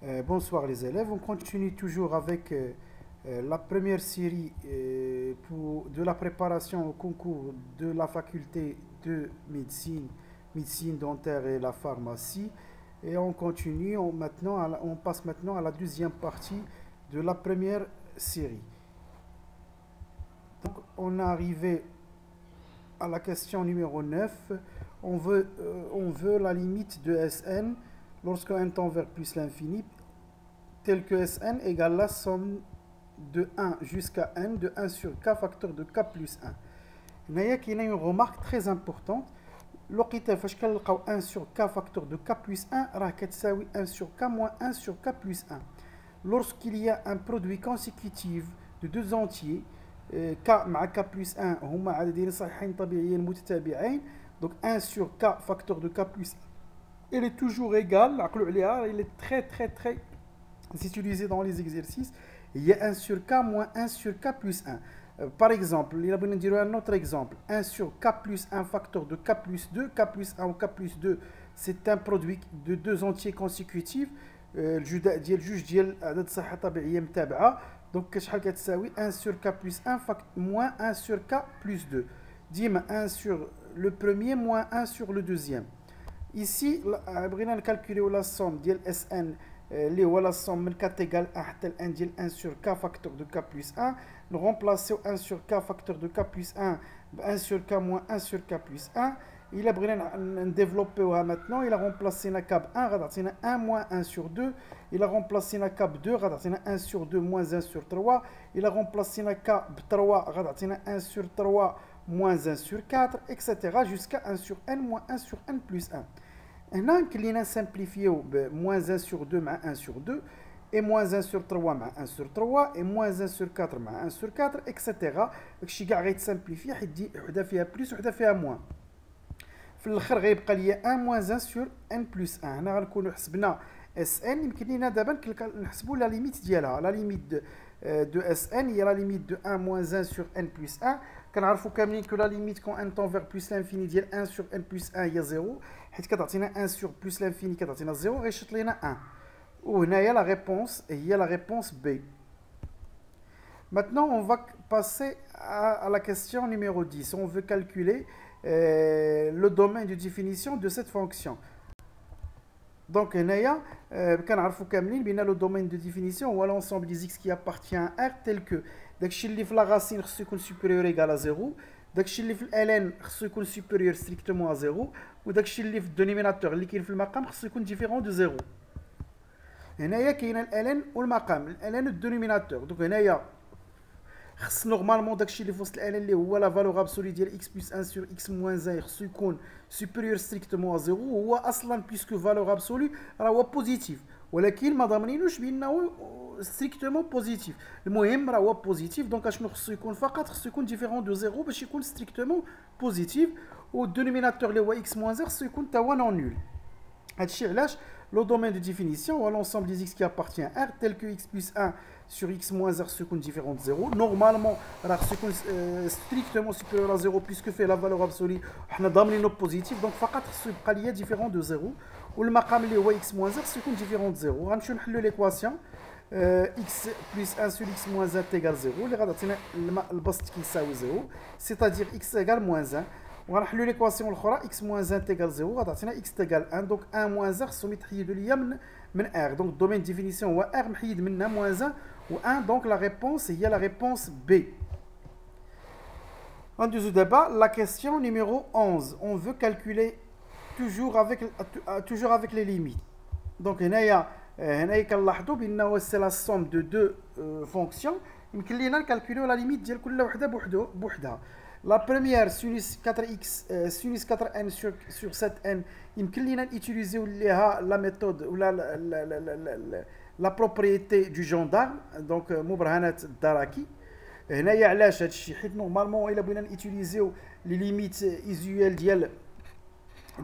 Bonsoir les élèves, on continue toujours avec la première série de la préparation au concours de la faculté de médecine, médecine dentaire et la pharmacie. Et on continue, on passe maintenant à la deuxième partie de la première série. Donc on est arrivé à la question numéro 9. On veut la limite de Sn lorsqu'on tend vers plus l'infini, tel que Sn égale la somme de 1 jusqu'à n de 1 sur k facteur de k plus 1. Il y a une remarque très importante. لقيت فاش كنلقاو 1 sur k facteur de k plus 1 راه كتساوي 1 sur k moins 1 sur k plus 1. Lorsqu'il y a un produit consécutif de deux entiers k مع k plus 1 هما عددين صحيحين طبيعيين متتابعين, donc 1 sur k facteur de k plus 1 elle est toujours égale, il est très utilisé dans les exercices. Il y a 1 sur k moins 1 sur k plus 1. Par exemple, il y a un autre exemple. 1 sur k plus 1 facteur de k plus 2, k plus 1 ou k plus 2, c'est un produit de deux entiers consécutifs. الجوج ديال عدد صحيحة طبيعية متابعة. Donc شحال كتساوي 1 sur k plus 1 moins 1 sur k plus 2. ديما 1 sur le premier moins 1 sur le deuxième. Ici, on va calculer la somme de Sn, la somme de k égale 1 حتى 1 ديال 1 sur k facteur de k plus 1. Nous remplaçons 1 sur k facteur de k plus 1 par 1 sur k moins 1 sur k plus 1. Il a développé maintenant, il a remplacé la cab 1, 1 moins 1 sur 2. Il a remplacé la cab 2, 1 sur 2 moins 1 sur 3. Il a remplacé la cab 3, 1 sur 3 moins 1 sur 4, etc. jusqu'à 1 sur n moins 1 sur n plus 1. هنا كلينا simplifier moins 1 sur 2 مع 1 sur 2 et moins 1 sur 3 مع 1 sur 3 et moins 1 sur 4 مع 1 sur 4, etc. داكشي كاع غيتسامبليفي حيت وحده فيها بلس وحده فيها موان. في الاخر غيبقى ليا 1 moins 1 sur n plus 1. هنا غنكونوا حسبنا اس ان. يمكن لينا دابا نحسبوا لا ليميت ديالها. لا ليميت دو اس ان هي لا ليميت دو 1 moins 1 sur n plus 1. كنعرفوا كاملين كو لا ليميت كون ان طون فيغ بلس لانفيني ديال 1 sur n plus 1 هي 0, حيت كتعطينا 1 sur plus l'infini كتعطينا 0 غيشط لينا 1. وهنايا la réponse هي la réponse B. Maintenant on va passer à la question numéro 10. On veut calculer le domaine de définition de cette fonction. Donc هنايا كنعرفوا كاملين بان le domaine de définition هو l'ensemble des x qui appartient à R tel que داكشي اللي في لا racine خصو يكون supérieur égal à 0, داكشي اللي في الالين خصو يكون supérieur strictement à 0, وداكشي اللي في الدينوميناتور اللي كاين في المقام خصو يكون ديفيرون دو 0. هنايا كاين الالين والمقام, الالين والدينوميناتور. دونك هنايا خص نورمالمون داكشي اللي في وسط الالين اللي هو لا فالور ابسولي ديال x plus 1 sur x moins 1 خصو يكون supérieur strictement à 0. هو اصلا بيسكو فالور ابسولي راه هو بوزيتيف, ولكن ما ضامنينوش بانه ستريكتومون بوزيتيف. المهم راه هو بوزيتيف, دونك اشنو خصو يكون فقط خصو يكون ديفيرون دو 0 باش يكون ستريكتومون بوزيتيف. والدينوميناتور اللي هو x moins 1 خصو يكون تا هو نون نول. هادشي علاش le domaine de définition ou l'ensemble des x qui appartient à R tel que x plus 1 sur x moins R se différent de 0. Normalement, R se strictement supérieur à 0 puisque fait la valeur absolue, on a d'amener positif, donc فقط خصو يبقى ليا différent de 0. والمقام اللي هو x moins R se différent de 0. غنمشيو نحلو l'équation x plus 1 sur x moins 1 égale 0 اللي غتعطينا البسط كيساوي 0, c'est-à-dire x égale moins 1. وغنحلو ليكواسيون الاخرى x moins 1 تيغال 0 غتعطينا x تيغال 1. دونك 1 moins 1 خصهم يتحيدوا ليا من r. دونك الدومين ديفينيسيون هو r محيد منها moins 1 و 1. دونك لا ريبونس هي لا ريبونس B. ندوزو دابا la question numéro 11. On veut calculer toujours avec les limites. دونك هنايا كنلاحظوا بانه سي لا سوم دو دو فونكسيون. يمكن لينا نكالكوليو لا ليميت ديال كل وحده بوحدها. La première, sinus 4x, sinus 4n sur 7n, يمكن لينا نutiliser la méthode ou la propriété du gendarme, donc مبرهنات الدراكي. هنايا علاش هادشي حيت نورمالمون الا بغينا نutiliser لي ليميت ايزيوال ديال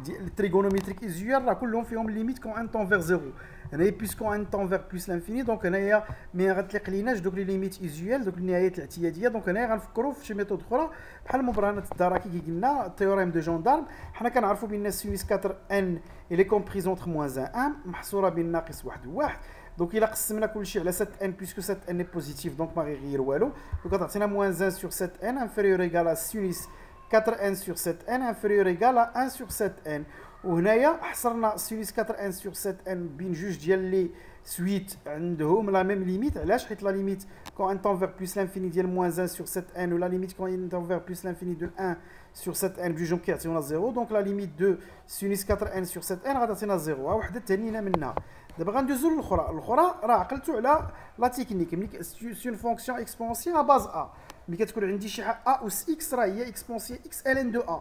التريغونوميتريك ايزيوال راه كلهم فيهم ليميت كون ان طون فيغ 0. هنايا بيسكو ان طون فيغ بلس لانفيني, دونك هنايا ما غتليق ليناش دوك لي ليميت ايزيوال, دوك النهايات الاعتياديه. دونك هنايا غنفكروا في شي ميثود اخرى بحال مبرهنات الدراكي كي قلنا التيوريم دو جوندارم. حنا كنعرفوا بان سينوس 4 ان الي كومبريز اونتر موان 1 محصوره بين ناقص 1 و 1. Donc il a قسمنا كل شيء على 7n puisque 7n est positif donc ما غيغير والو. Donc غتعطينا moins 1 sur 7n inférieur égal à sinus 4n sur 7n inférieur égal à 1 sur 7n. وهنايا حصرنا sinus 4n sur 7n بين جوج ديال لي سويت عندهم لا ميم ليميت. علاش؟ حيت لا ليميت quand n tend vers plus l'infini ديال moins 1 sur 7n ou la limite quand n tend vers plus l'infini de 1 sur 7n بجوجهم كيعطيونا 0. donc la limite de sinus 4n sur 7n غتعطينا 0. ها وحده تهنينا منها. دابا غندوزو للاخرى راه عقلتو على لا تكنيك ملي سي اون فونكسيون اكسبونسيال ا باز ا ملي كتكون عندي شي حاجه ا اس اكس راه هي اكسبونسيال اكس ln de a.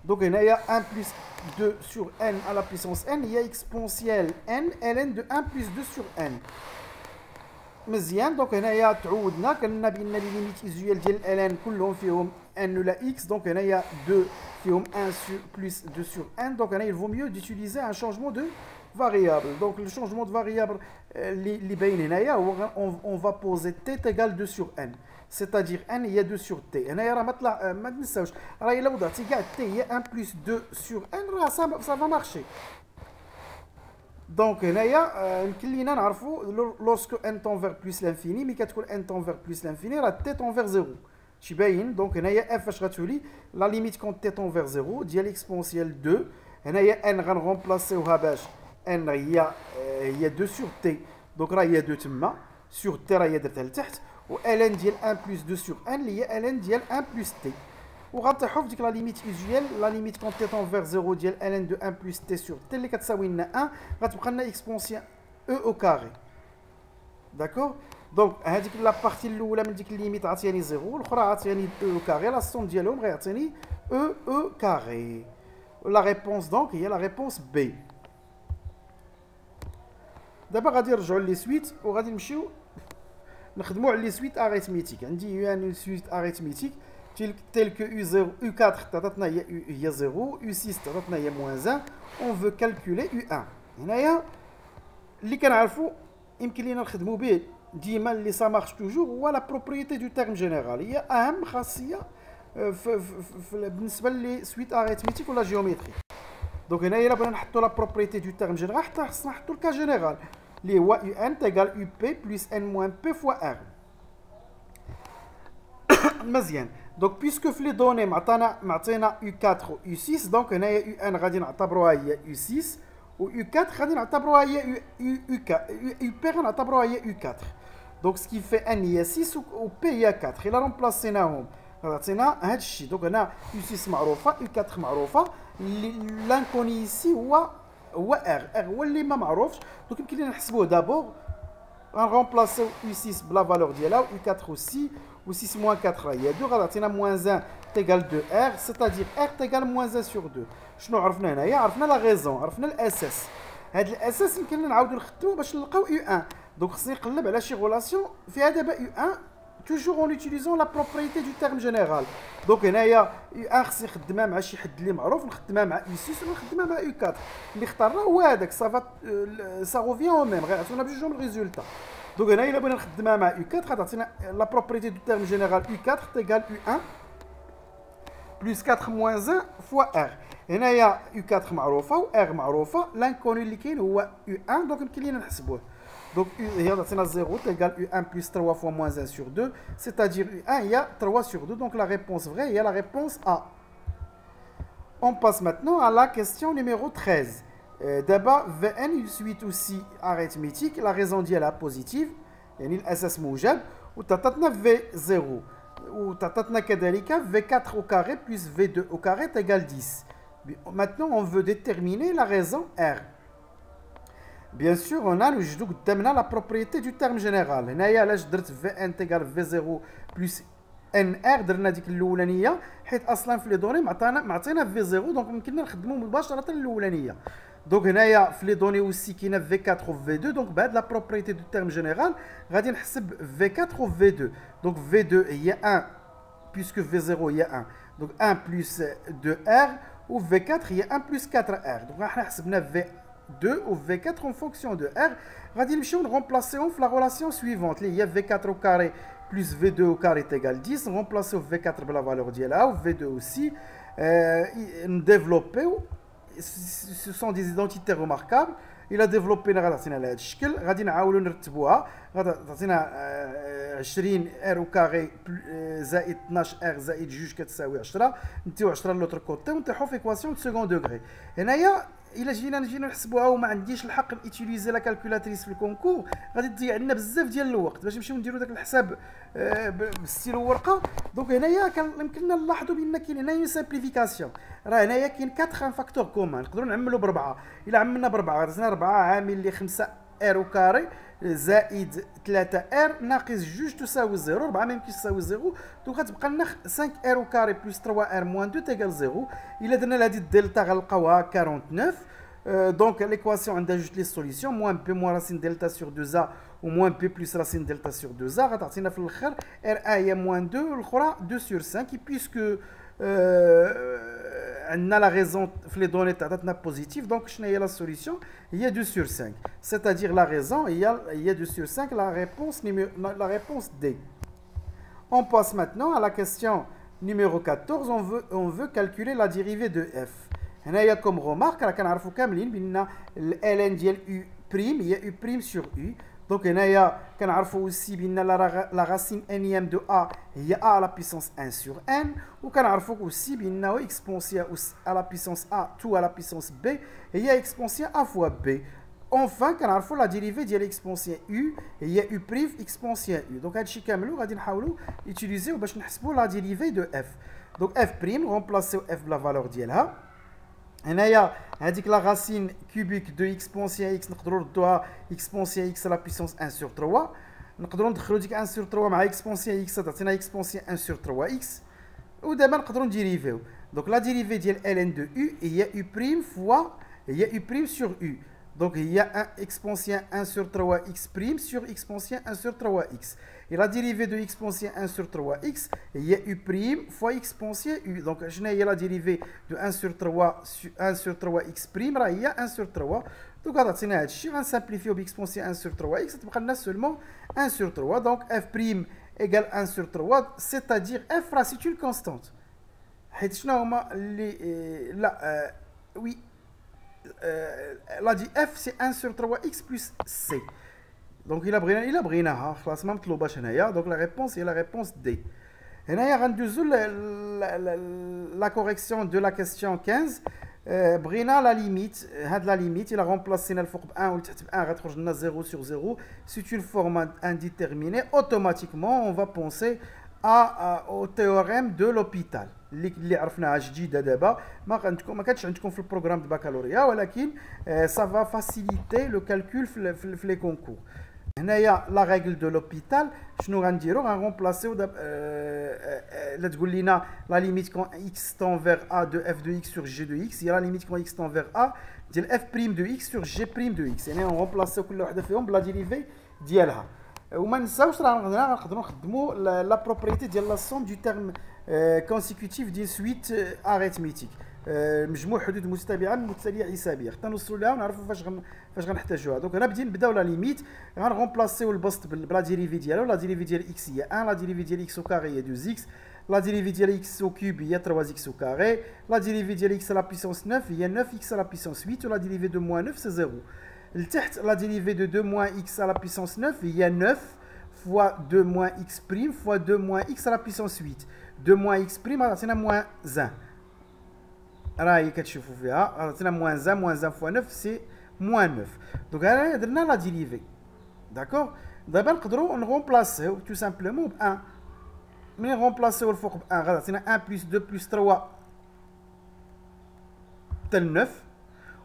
donc هنايا 1 plus 2 sur n à la puissance n هي اكسبونسيال n ln de 1 plus 2 sur n. مزيان. دونك هنايا تعودنا قلنا بان لي ليميت ايزويال ديال ln كلهم فيهم n ولا x. دونك هنايا 2 فيهم 1 sur plus 2 sur n. donc هنايا il vaut mieux d'utiliser un changement de variable. Donc le changement de variable les bain on va poser t égale 2 sur n, c'est-à-dire n il y a 2 sur t. هنايا راه ما تنساوش راه الا وضعتي كاع t هي 1 plus 2 sur n راه ça va marcher. donc هنايا يمكن لينا نعرفوا lorsque n tend vers plus l'infini ملي كتكون n tend vers plus l'infini راه t tend vers 0 شي باين. donc هنايا f فاش غتولي la limite quand t tend vers 0 ديال exponentielle 2. هنايا n غنغومبلاسيوها باش n هي 2 sur t. donc راه هي 2 تما sur t راه هي درتها لتحت. و ln ديال 1 plus 2 sur n اللي هي ln ديال 1 plus t. وغنطيحو في ديك لا ليميت ايزويال لا ليميت كون تي طون فيغ 0 ديال ln دو 1 plus t sur t اللي كتساوي لنا 1 غتبقى لنا اكسبونسيال e au carré. داكور. دونك هذيك لا بارتي الاولى من ديك الليميت عطياني 0 والاخرى عطياني e au carré. لا سوم ديالهم غيعطيني e au carré. لا ريبونس دونك هي لا ريبونس B. دابا غادي نرجعوا لي سويت وغادي نمشيو نخدموا على لي سويت اريثميتيك. عندي يعني سويت اريثميتيك tel que U0, U4 تعطاتنا هي 0, U6 تعطاتنا هي moins 1. on veut calculer U1. هنايا اللي كنعرفوا يمكن لينا نخدموا به ديما اللي سا مارش توجور هو لا بروبريتي دو تيرم جينيرال. هي اهم خاصيه بالنسبه لي سويت اريثميتيك ولا جيومتري. دونك هنايا الا بغينا نحطوا لا بروبريتي دو تيرم جينيرال حتى خصنا نحطوا الكا جينيرال اللي هو UN تيغال UP بلس N موان P فوا R. مزيان. دونك بيسكو في لي دوني معطينا U4 و U6 دونك هنايا UN غادي نعتبروها هي U6 و U4 غادي نعتبروها هي UP غنعتبروها هي U4. دونك سكي في N هي 6 و P هي 4. الا رومبلاسيناهم غتعطينا هاد الشيء. دونك هنا U6 معروفه U4 معروفه. لانكوني سي هو R هو اللي ما معروفش. دونك يمكن لنا نحسبوه دابور. غنرومبلاسيو U6 بلا فالور ديالها و U4 aussi و 6 moins 4 هي 2 غتعطينا moins 1 تيغال 2R c'est-à-dire R تيغال moins 1 sur 2. شنو عرفنا هنايا؟ عرفنا لا غيزون عرفنا الاساس. هاد الاساس يمكن نعاودو نخدمو باش نلقاو U1. دونك خصني نقلب على شي غولاسيون فيها دابا U1 toujours en utilisant la propriété du terme général. دونك هنايا U1 خصني نخدمها مع شي حد اللي معروف نخدمها مع U6 ولا نخدمها مع U4 اللي اختارنا هو هذاك سا روفيان او ميم غيعطيونا بجوجهم الريزولتا. دونك هنا الا بغينا نخدمها مع U4 غتعطينا لا بروبريتي دو تيرم جينيرال U4 تيغال U1 بلس 4 موان 1 فوا R. هنايا U4 معروفه و R معروفه. لانكوني اللي كاين هو U1 دونك يمكن لينا نحسبوه. Donc هي عطينا 0 égale U1 plus 3 fois moins 1 sur 2, c'est-à-dire U1 il y a 3 sur 2, donc la réponse vraie il y a la réponse A. On passe maintenant à la question numéro 13. D'abord Vn une suite aussi arithmétique, la raison ديالها positive, يعني الأساس موجب, وتعطتنا V0, وتعطتنا كذلك V4 au carré plus V2 au carré égale 10. Maintenant on veut déterminer la raison R. Bien sûr, on a la propriété du terme général. هنايا علاش درت Vn تيغال V0 plus NR درنا ديك الاولانيه حيت اصلا في لي دوني معطينا V0 دونك يمكننا نخدموا مباشره الاولانيه. دونك هنايا في لي دوني اوسي كاينه V4 و V2 دونك بهاد لا بروبريتي دو تيرم جينيرال غادي نحسب V4 و V2. دونك V2 هي 1 puisque V0 هي 1 دونك 1 plus 2R و V4 هي 1 plus 4R. دونك حنا حسبنا V2 ou V4 en fonction de R. غادي نمشيو نغومبلاسيو في لا غولاسيون سويفونت اللي هي V4 au carré plus V2 au carré égale 10. نغومبلاسيو V4 بلا فالور ديالها و V2 aussi. Ndévelopper, ce sont des identités remarquables. الا ديفلوبينا غتعطينا لهذا الشكل غادي نعاولوا نرتبوها غتعطينا 20 ار كاري زائد 12 ار زائد 2 كتساوي 10 نتيو 10 لوتر كوتي ونطيحوا في ايكواسيون دو سكون دوغري. هنايا الا جينا نحسبوها وما عنديش الحق نيتيليزي لا كالكولاتريس في الكونكور غادي تضيع لنا بزاف ديال الوقت باش نمشيو نديرو داك الحساب بالستيلو ورقه. دونك هنايا يمكننا نلاحظوا بان كاين هنا اون سامبليفيكاسيون. راه هنايا كاين 4 فاكتور كومان نقدروا نعملوا بربعه. الا عملنا بربعه غادي 4 عامل لي 5 ار كاري زائد 3 ار ناقص 2 تساوي 0. 4 ما يمكنش تساوي 0 دونك غتبقى لنا 5 ار كاري بلس 3 ار موان 2 تيكال 0. الا درنا لهذه الدلتا غنلقاوها 49. Donc l'équation عندها جوج لي سوليسيون موان بي موان راسين دلتا سور 2 ا وموان بي بلس راسين دلتا سور 2 ا غتعطينا في الاخر ار ا هي موان 2 والاخرى 2 سور 5 بيسكو عندنا لا ريزون في لي دوني تعطاتنا بوزيتيف. دونك شنو هي لا سوليسيون هي 2 سور 5 c'est-à-dire la raison هي 2 sur 5 la réponse D. On passe maintenant à la question numéro 14. On veut calculer la dérivée de f. هنايا كوم رومارك راه كنعرفوا كاملين بان ال ديال u بريم هي u بريم سور u. دونك هنايا كنعرفوا اوسي بان لا راسين انيام دو a هي a على بيسونس 1 سور n وكنعرفوا اوسي بان اكسبونسيا على بيسونس a 2 على بيسونس b هي اكسبونسيا a فوا b. Enfin كنعرفوا لا ديريفي ديال اكسبونسيا u هي u بريم اكسبونسيا u. دونك هادشي كاملو غادي نحاولوا يوتيليزيو باش نحسبوا لا ديريفي دو f. دونك f بريم غونبلاسيو f بلا فالور ديالها. هنايا هذيك لا راسين كوبيك دو اكسبونسيا اكس نقدروا نردوها اكسبونسيا اكس على بيسونس 1 سور 3. نقدروا ندخلوا ديك 1 سور 3 مع اكسبونسيا اكس تعطينا اكسبونسيا 1 سور 3 اكس ودابا نقدروا نديريفيو. دونك لا ديريفي ديال ال ان دو u هي u بريم فوا هي u بريم سور u. Donc il y a 1 exponentiel 1 sur 3x prime sur exponentiel 1 sur 3x. Et la dérivée de exponentiel 1 sur 3x, il y a u prime fois exponentiel u. Donc je n'ai la dérivée de 1 sur 3 sur 1 sur 3x prime, il y a 1 sur 3. Donc on va simplifier l'exponentiel 1 sur 3x, ça va seulement 1 sur 3. Donc f prime égale 1 sur 3, c'est-à-dire f c'est une constante. Oui. La dit f c'est 1 sur 3x plus c. Donc il a pris donc la réponse est la réponse D. Et là, la correction de la question 15. Brina la limite, il a remplacé le forme 1 ou 1 0 sur 0. C'est une forme indéterminée. Automatiquement, on va penser au théorème de l'hôpital. اللي عرفناها جديده دابا ما كانتش عندكم في البروغرام دو بكالوريا ولكن سافا فاسيليتي لو كالكول في لي كونكور. هنايا لا ريغل دو لوبيتال شنو غنديرو غنرومبلاسيو لا تقول لنا لا ليميت كون اكس تون فيغ ا دو اف دو اكس سور جي دو اكس هي لا ليميت كون اكس تون فيغ ا ديال اف بريم دو اكس سور جي بريم دو اكس. يعني نرومبلاسيو كل وحده فيهم بلا ديريفي ديالها. وما نساوش راه نقدروا نخدموا لا بروبريتي ديال لا سوم دو تيرم كونسيكوتيف ديال سويت اريثميتيك مجموع حدود متتابعه متتاليه حسابيه حتى نوصلوا لها ونعرفوا فاش غنحتاجوها. دونك هنا نبداو لا ليميت غنرومبلاسيو البسط بلا ديريفي ديالو. لا ديريفي ديال اكس هي 1 لا ديريفي ديال اكس او كاري هي 2 اكس لا ديريفي ديال اكس او كوب هي 3 اكس او كاري لا ديريفي ديال اكس على بيسونس 9 هي 9 اكس على بيسونس 8 ولا ديريفي دو موان 9 سي 0. لتحت لا ديريفي دو 2 موان اكس على بيسونس 9 هي 9 fois 2 moins x prime fois 2 moins x à la puissance 8. 2 moins x prime c'est moins 1. راهي كتشوفوا فيها عطينا moins 1 fois 9 c'est moins 9. Donc هنا درنا لا ديريفي داكور. دابا نقدروا نرومبلاسيو tout simplement ب 1. ملي نرومبلاسيو الفوق ب 1 غتعطينا 1 plus 2 plus 3 حتى ل 9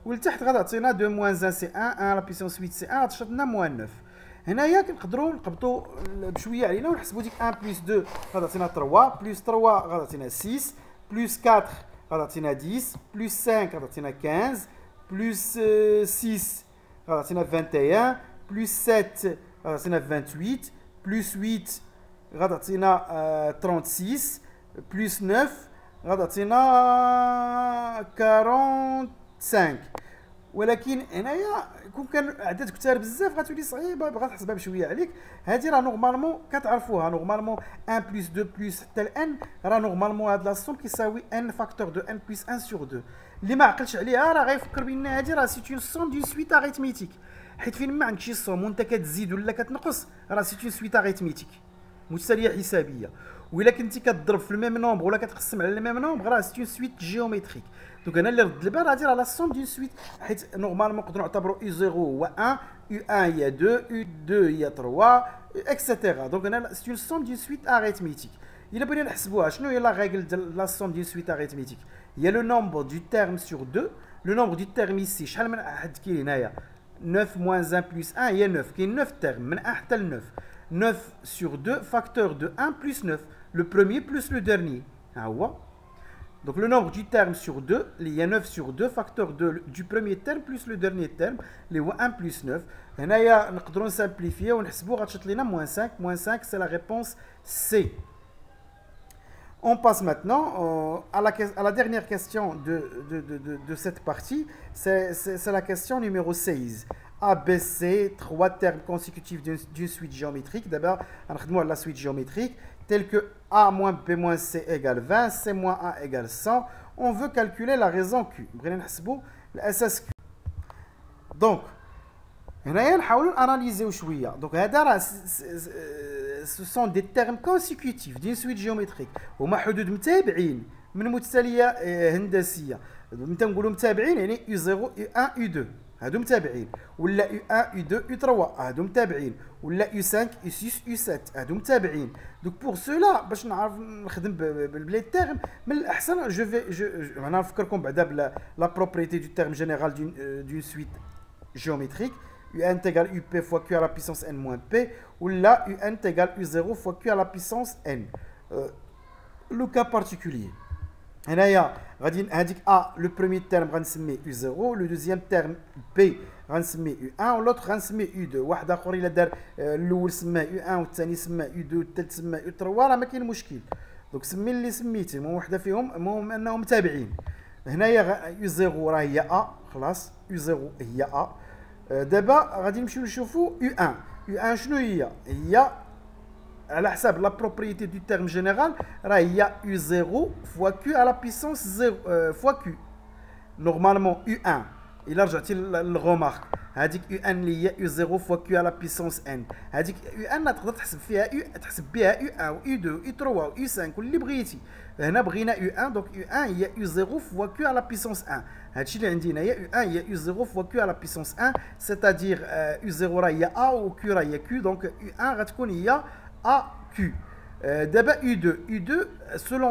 ولتحت غتعطينا 2 moins 1 c'est 1 1 à la puissance 8 c'est 1 غتعطينا moins 9. هنايا كنقدروا نقبطوا بشويه علينا ونحسبوا ديك 1 بلس 2 غتعطينا 3 بلس 3 غتعطينا 6 بلس 4 غتعطينا 10 بلس 5 غتعطينا 15 بلس 6 غتعطينا 21 بلس 7 غتعطينا 28 بلس 8 غتعطينا 36 بلس 9 غتعطينا 45 ولكن هنايا كون كان عدد كثار بزاف غتولي صعيبه بغات تحسبها بشويه عليك. هادي راه نورمالمون كتعرفوها نورمالمون 1 بلس 2 بلس حتى لان راه نورمالمون هاد لا سوم كيساوي ان فاكتور دو ان بلس 1 سور 2. اللي ما عقلش عليها راه غيفكر بان هادي راه سيت اون سوم دون سويت اريتميتيك، حيت فين ما عندك شي سوم وانت كتزيد ولا كتنقص راه سيت اون سويت اريتميتيك متساريه حسابيه. وإلا كنتي كتضرب في الميم نومبر ولا كتقسم على الميم نومبر راه سيت اون سويت جيومتريك. دونك انا اللي رد البال غادي راه لا سوم دون سويت، حيت نورمالمون نقدروا نعتبروا يو 0 هو 1 يو 1 هي 2 يو 2 هي 3 اكسيتيرا. دونك انا سيت اون سوم دون سويت اريتميتيك. الا بغينا نحسبوها شنو هي لا ريغل ديال لا سوم دون سويت اريتميتيك؟ هي لو نومبر دو تيرم سور 2. لو نومبر دو تيرم ici شحال من حد كاين هنايا 9 moins 1 plus 1 هي 9. كاين 9 تيرم من 1 حتى ل 9. 9 sur 2 facteur de 1 plus 9. Le premier plus le dernier. Ah ouais. Donc le nombre du terme sur 2, il y a 9 sur 2 facteur du premier terme plus le dernier terme, les 1 plus 9. Et là, nous pouvons simplifier, on va moins 5. Moins 5, c'est la réponse C. On passe maintenant à la dernière question de cette partie. C'est la question numéro 16. A, B, C, 3 termes consécutifs d'une suite géométrique. D'abord, on va la suite géométrique, telle que A moins B moins C égale 20, C moins A égale 100. On veut calculer la raison Q. La SSQ. Donc, on va analyser شوية. Donc, ce sont des termes consécutifs d'une suite géométrique. وما حدود متابعين من متتالية هندسية. متى نقولوا متابعين يعني U0 U1 U2 هادو متابعين، ولا U1 U2 U3 هادو متابعين، ولا U5 U6 U7 هادو متابعين. دونك بور سولا باش نعرف نخدم بلي تيرم من الاحسن انا نفكركم بعدا بلا لا بروبريتي دو تيرم جينيرال دون سويت géométrique. UN égale UP fois Q à la puissance N moins P, ou là UN égale U0 fois Q à la puissance N. Le cas particulier. هنايا غادي هذيك A le premier terme غنسميه U0, le deuxième terme B غنسميه U1 والautre غنسميه U2. واحد اخر الا دار الاول سماه U1 والثاني سماه U2 والثالث سماه U3 راه ما كاين مشكل. دونك سمي اللي سميتي، المهم وحده فيهم المهم انهم متابعين. هنايا U0 راه هي A خلاص، U0 هي A. دابا غادي نمشيو نشوفوا U1. U1 شنو هي؟ هي على حساب لا بروبريتي دو تيرم جينيرال راه هي U0 فوا Q à la puissance 0 فوا Q. نورمالمون U1 الا رجعتي للغومارك هذيك U1 اللي هي U0 فوا Q à la puissance N. هذيك U1 تقدر تحسب فيها تحسب بها U1 و U2 و U3 و U5 واللي بغيتي. هنا بغينا U1 دونك U1 هي U0 فوا Q à la puissance 1. هادشي اللي عندي هنايا U1 هي U0 فوا Q à la puissance 1 c'est-à-dire U0 راه هي A و Q راه هي Q. دونك U1 غتكون هي AQ. D'abord U2 selon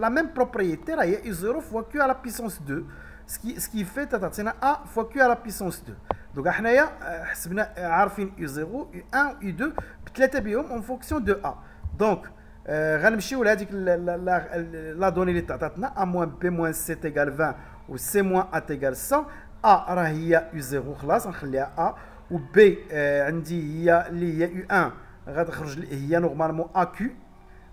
la même propriété il y a U0 fois Q à la puissance 2 ce qui fait A fois Q à la puissance 2. donc حنايا حسبنا عارفين U0 U1 U2 بثلاثه بهم en fonction de A. donc غنمشيو لهذيك لا دوني اللي تعطاتنا A moins B moins C égale 20 و C moins A égale 100. A راه هي U0 خلاص نخليها A، و B عندي هي اللي هي U1 غتخرج هي نورمالمون AQ.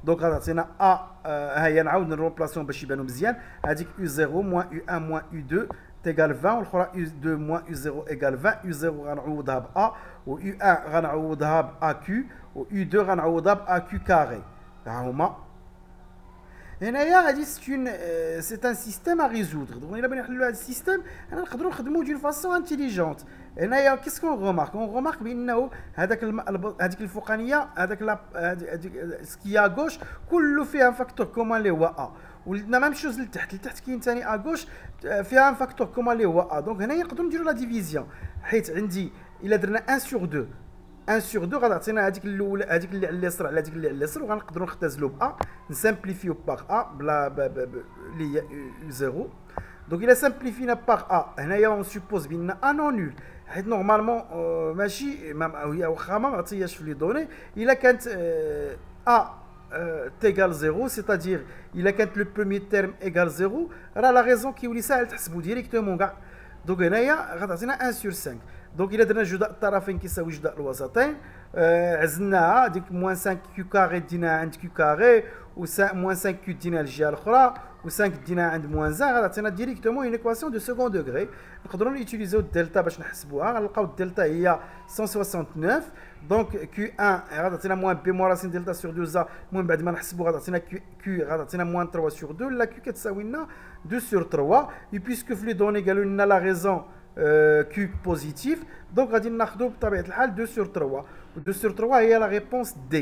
دونك غتعطينا A ها هي نعاود نرومبلاسيون باش يبانو مزيان. هذيك U0 موان U1 موان U2 تيغال 20 والاخرى U2 موان U0 ايغال 20. U0 غنعوضها ب A و U1 غنعوضها ب AQ و U2 غنعوضها ب AQ كاري. ها هما هنايا هادي سي ان سيستيم ا ريزودر. دونك الا بغينا نحلوا هذا السيستيم انا نقدروا نخدموا دون فاسون انتيليجونت. هنايا كيسكون غومارك بانه هذاك هذيك الفوقانيه هذاك سكي ا غوش كله فيها فاكتور كومان اللي هو ا، ولدنا ما نمشيوز لتحت كاين ثاني ا غوش فيها فاكتور كومان اللي هو ا. دونك هنايا نقدروا نديروا لا ديفيزيون، حيت عندي الا درنا 1 sur 2 1 sur 2 غتعطينا هذيك الاولى هذيك اللي على اليسار على هذيك اللي على اليسار، وغنقدروا نختزلوا ب ا نسامبليفيو باغ ا بلا اللي هي 0. دونك الا سامبليفينا باغ ا هنايا اون سوبوز بان ا نون نول، حيت نورمالمون ماشي هي واخا ما معطياش في لي دوني. الا كانت ا تيغال 0 سيتادير الا كانت لو بروميير تيرم ايغال 0 راه لا ريزون كيولي ساهل تحسبو ديريكتومون كاع. دونك هنايا غتعطينا 1 sur 5. دونك الا درنا جداء الطرفين كيساوي جداء الوسطين عزلناها ديك موان 5 كيو كاري ديناها عند كيو كاري و موان 5 كيو ديناها الجهه الاخرى و 5 ديناها عند موان 1 غتعطينا ديريكتومون اون ايكواسيون دو سكون دوغري. نقدروا نيتيليزيو الدلتا باش نحسبوها. غنلقاو الدلتا هي 169 دونك كيو 1 غتعطينا موان بي موان راسين دلتا سور 2 المهم بعد ما نحسبوا غتعطينا كيو غتعطينا موان 3 سور 2 لا كيو كتساوي لنا 2 سور 3 اي بيسكو في لي دوني قالوا لنا لا ريزون Q positif, donc on va dire بطبيعة الحال 2 sur 3 و 2 sur 3 هي la réponse D.